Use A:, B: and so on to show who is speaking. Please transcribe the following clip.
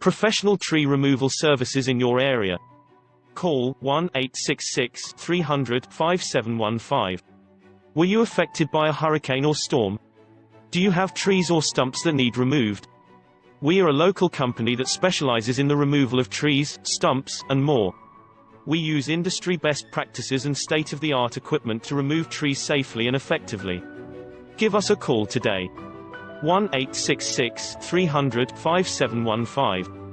A: Professional tree removal services in your area. Call 1-866-300-5715. Were you affected by a hurricane or storm? Do you have trees or stumps that need removed? We are a local company that specializes in the removal of trees, stumps, and more. We use industry best practices and state-of-the-art equipment to remove trees safely and effectively. Give us a call today. 1-866-300-5715.